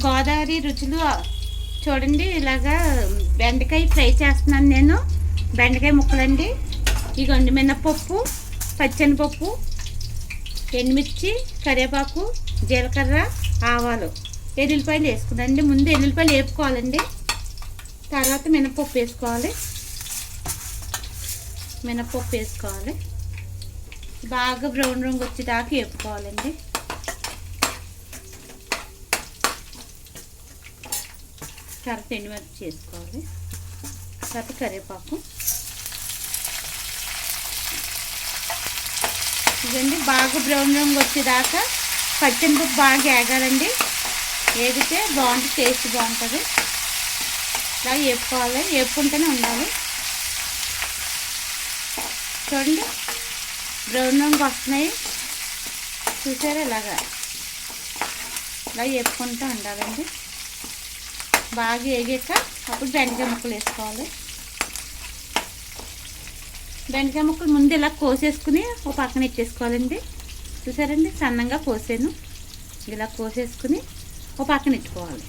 గోదావరి రుచులు చూడండి. ఇలాగా బెండకాయ ఫ్రై చేస్తున్నాను నేను. బెండకాయ ముక్కలండి. ఇగోండి మినపప్పు, పచ్చెనపప్పు, ఎండుమిర్చి, కరివేపాకు, జీలకర్ర, ఆవాలు, ఎల్లుల్లిపాయలు వేసుకున్నాండి. ముందు ఎల్లుల్లిపాయలు వేపుకోవాలండి. తర్వాత మినపప్పు వేసుకోవాలి. మినపప్పు వేసుకోవాలి. బాగా బ్రౌన్ రంగు వచ్చేదాకా వేపుకోవాలండి. తర్వాత ఎండుమిర్చి చేసుకోవాలి. తర్వాత కరివేపాకు. ఇదండి బాగా బ్రౌన్ రంగు వచ్చేదాకా పచ్చెనపప్పు బాగా వేగాలండి. వేగితే బాగుంటుంది, టేస్ట్ బాగుంటుంది. ఇలా వేపుకోవాలి, వేపుకుంటూనే ఉండాలి. చూడండి బ్రౌన్ రంగు వస్తున్నాయి చూసారా. ఇలా వేపుకుంటూ ఉండాలండి. బాగా వేగాక అప్పుడు బెండకాయ ముక్కలు వేసుకోవాలి. బెండకాయ ముక్కలు ముందు ఇలా కోసేసుకుని ఒక పక్కన ఎట్టేసుకోవాలండి. చూసారండి సన్నంగా కోసాను. ఇలా కోసేసుకుని ఒక పక్కన ఎట్టుకోవాలి.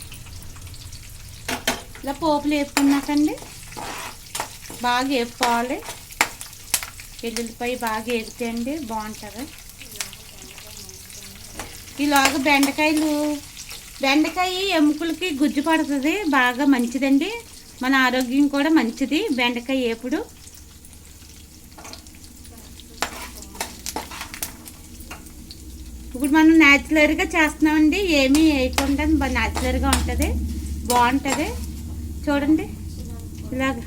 ఇలా పోపులు వేపుకున్నాకండి బాగా వేపుకోవాలి. ఎల్లుల్లిపాయ బాగా వేగితే అండి బాగుంటుంది. ఇలాగ బెండకాయ ఎముకలకి గుజ్జు పడుతుంది, బాగా మంచిదండి. మన ఆరోగ్యం కూడా మంచిది బెండకాయ వేపుడు. ఇప్పుడు మనం న్యాచురల్గా చేస్తున్నామండి, ఏమీ వేయకుండా న్యాచురల్గా ఉంటుంది, బాగుంటుంది. చూడండి ఇలాగ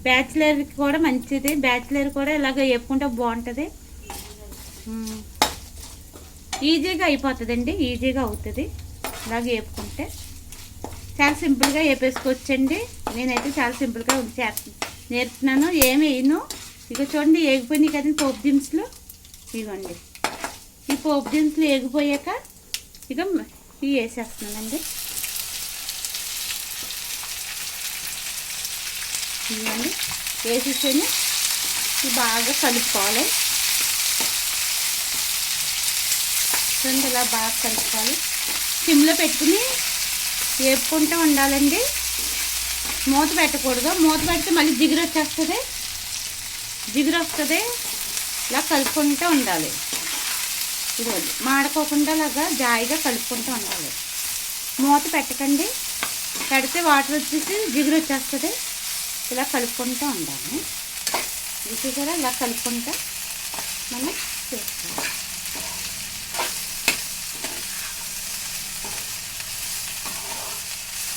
బ్యాచిలర్కి కూడా మంచిది. బ్యాచిలర్ కూడా ఇలాగ వేపుకుంటే బాగుంటుంది. ఈజీగా అయిపోతుందండి, ఈజీగా అవుతుంది. ఇలాగ వేపుకుంటే చాలా సింపుల్గా వేపేసుకోవచ్చండి. నేనైతే చాలా సింపుల్గా నేర్పుతున్నాను, ఏమి వేయను. ఇక చూడండి వేగిపోయినాయి కదండి పోపు దినుసులు. ఇవ్వండి ఈ పోపు దినుసులు వేగిపోయాక ఇక ఇవి వేసేస్తున్నానండి. ఇవ్వండి వేసేసాను. ఇవి బాగా కలుపుకోవాలి. చూడండి ఇలా బాగా కలుపుకోవాలి. సిమ్లో పెట్టుకుని వేపుకుంటూ ఉండాలండి. మూత పెట్టకూడదు. మూత పెడితే మళ్ళీ జిగురు వచ్చేస్తుంది. జిగురు వస్తుంది. ఇలా కలుపుకుంటూ ఉండాలి. ఇదిగోండి మాడుకోకుండా అలాగా జాయిగా కలుపుకుంటూ ఉండాలి. మూత పెట్టకండి. పెడితే వాటర్ వచ్చేసి జిగురు వచ్చేస్తుంది. ఇలా కలుపుకుంటూ ఉండాలి. చూసారా ఇలా కలుపుకుంటూ మనం చేసుకోవాలి.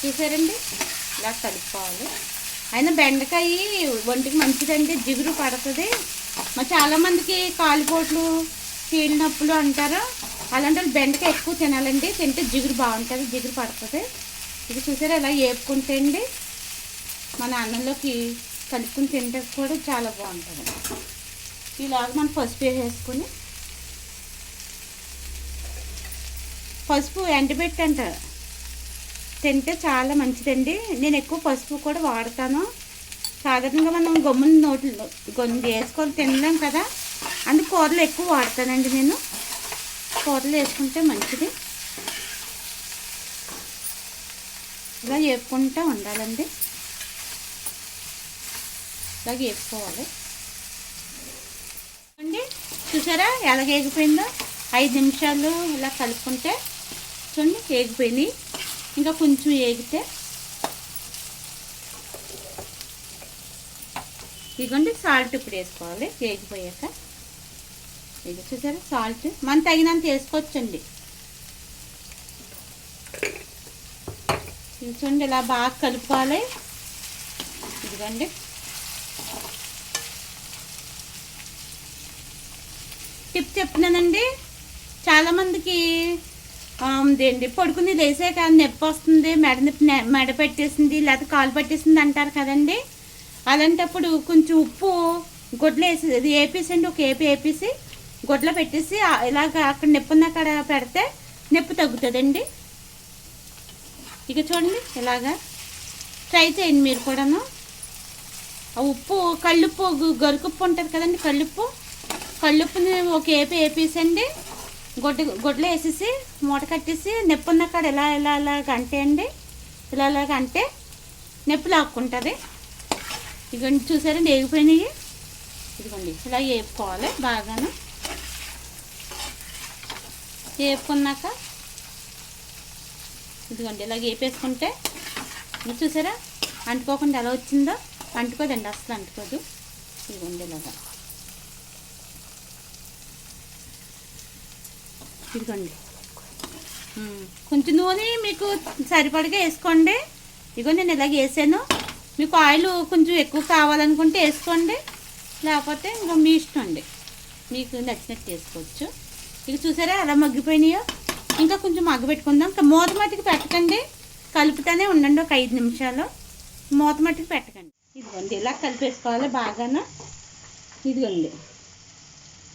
చూసారండి ఇలా కలుపుకోవాలి. అయినా బెండకాయ ఒంటికి మంచిదండి, జిగురు పడుతుంది. మరి చాలామందికి కాలిపోట్లు, కీళ్ళ నొప్పులు అంటారు. అలాంటి బెండకాయ ఎక్కువ తినాలండి. తింటే జిగురు బాగుంటుంది, జిగురు పడుతుంది. ఇది చూసారా ఇలా వేపుకుంటే అండి మన అన్నంలోకి కలుపుకుని తింటే కూడా చాలా బాగుంటుంది. ఇలాగ మనం పసుపు వేసుకుని, పసుపు ఎండబెట్టి అంటారు, తింటే చాలా మంచిదండి. నేను ఎక్కువ పసుపు కూడా వాడతాను. సాధారణంగా మనం గమ్మున నోట్లో వేసుకొని తినలేం కదా, అందుకు కూరలు ఎక్కువ వాడతానండి నేను. కూరలు వేసుకుంటే మంచిది. ఇలా వేపుకుంటూ ఉండాలండి. ఇలా వేపుకోవాలి అండి. చూసారా ఎలా వేగిపోయిందో. 5 నిమిషాలు ఇలా కలుపుకుంటే చూడండి వేగిపోయినాయి. ఇంకా కొంచెం వేగితే ఇదిగోండి సాల్ట్ ఇప్పుడు వేసుకోవాలి. వేగిపోయాక ఇది చూసారా సాల్ట్ మనం తగినంత వేసుకోవచ్చండి. ఇది చూడండి ఇలా బాగా కలుపుకోవాలి. ఇదిగోండి టిప్ చెప్తున్నానండి. చాలామందికి ఏంటి పడుకుని లేసాక నొప్పి వస్తుంది, మెడ పెట్టేసింది, లేకపోతే కాలు పట్టేసింది అంటారు కదండి. అలాంటప్పుడు కొంచెం ఉప్పు గుడ్లు వేపేసండి. ఒక వేపేసి గుడ్లో పెట్టేసి ఇలాగ అక్కడ నొప్పి ఉన్న అక్కడ పెడితే నొప్పి తగ్గుతుందండి. ఇక చూడండి ఇలాగా ట్రై చేయండి మీరు కూడాను. ఆ ఉప్పు కళ్ళుప్పు గరుకుప్పు ఉంటుంది కదండి, కళ్ళుప్పుని ఒక వేపేసండి. గుడ్లు వేసేసి మూట కట్టేసి నొప్పి ఉన్న కాడ ఇలా ఇలా ఇలా అండి, ఇలా ఇలాగ అంటే నొప్పి లాక్కుంటుంది. ఇదిగోండి చూసారండి వేగిపోయినాయి. ఇదిగోండి ఇలా వేపుకోవాలి బాగాను. వేపుకున్నాక ఇదిగోండి ఇలా వేపేసుకుంటే చూసారా అంటుకోకుండా ఎలా వచ్చిందో. అంటుకోదండి, అసలు అంటుకోదు. ఇదిగోండి ఇలాగా. ఇదిగోండి కొంచెం నూనె మీకు సరిపడగా వేసుకోండి. ఇదిగో నేను ఇలాగ వేసాను. మీకు ఆయిల్ కొంచెం ఎక్కువ కావాలనుకుంటే వేసుకోండి, లేకపోతే ఇంకా మీ ఇష్టం అండి, మీకు నచ్చినట్టు వేసుకోవచ్చు. ఇక చూసారా అలా మగ్గిపోయినాయో. ఇంకా కొంచెం మగ్గబెట్టుకుందాం. ఇంకా మూత మట్టికి పెట్టకండి, కలుపుతూనే ఉండండి ఒక 5 నిమిషాలు. మూత మట్టికి పెట్టకండి. ఇదిగోండి ఇలా కలిపేసుకోవాలి బాగాను. ఇదిగోండి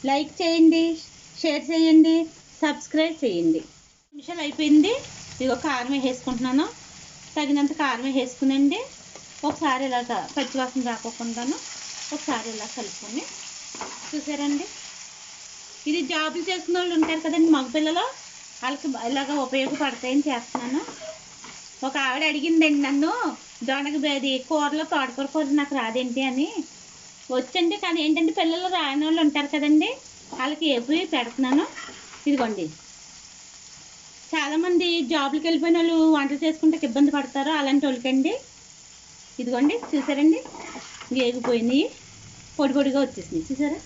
లైక్ చేయండి, షేర్ చేయండి, సబ్స్క్రైబ్ చేయండి. 5 నిమిషాలు అయిపోయింది. ఇదిగో కారం వేసుకుంటున్నాను. తగినంత కారం వేసుకునండి. ఒకసారి ఇలాగ పచ్చివాసన రాకోకుండాను ఒకసారి ఇలా కలుపుకొని చూసారండి. ఇది జాబులు చేసుకున్న వాళ్ళు ఉంటారు కదండి మగపిల్లలు, వాళ్ళకి ఇలాగ ఉపయోగపడతాయని చేస్తున్నాను. ఒక ఆవిడ అడిగిందండి నన్ను, దొండగది కూరలో తోటకూర కూర నాకు రాదేంటి అని. వచ్చండి, కానీ ఏంటంటే పిల్లలు రాని వాళ్ళు ఉంటారు కదండి, వాళ్ళకి ఏపీ పెడుతున్నాను. ఇదిగోండి చాలామంది జాబులకు వెళ్ళిపోయిన వాళ్ళు వంటలు చేసుకుంటే ఇబ్బంది పడతారు, అలాంటి వాళ్ళకండి. ఇదిగోండి చూసారండి వేగిపోయినాయి, పొడి పొడిగా వచ్చేసినాయి చూసారా.